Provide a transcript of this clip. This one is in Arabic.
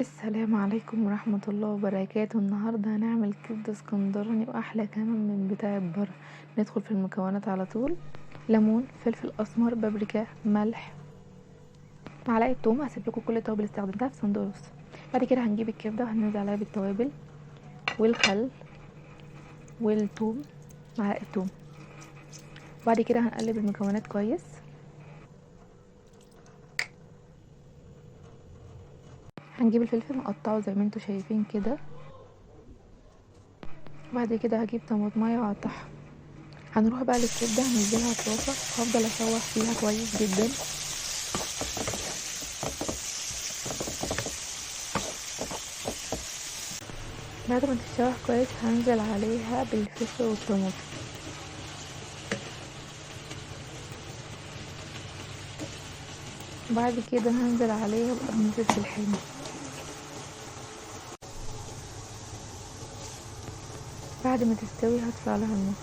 السلام عليكم ورحمة الله وبركاته. النهاردة هنعمل كبدة اسكندراني واحلى كمان من بتاعة بره. ندخل في المكونات على طول: ليمون، فلفل اسمر، بابريكا، ملح، معلقة توم. هسيب لكم كل التوابل اللي استخدمتها في صندوق الوصف. بعد كده هنجيب الكبدة وهننزل عليها بالتوابل والخل والثوم، معلقة توم. وبعد كده هنقلب المكونات كويس. هنجيب الفلفل نقطعه زي ما انتوا شايفين كده. بعد كده هجيب طماطمايه واقطعها. هنروح بقى للكبده هننزلها في طاسه، هفضل اشوح فيها كويس جدا. بعد ما تتشوح كويس هنزل عليها بالفلفل والطماطم. بعد كده هنزل عليها بقرن فلفل حامي. بعد ما تستوي هطفي عليها النار.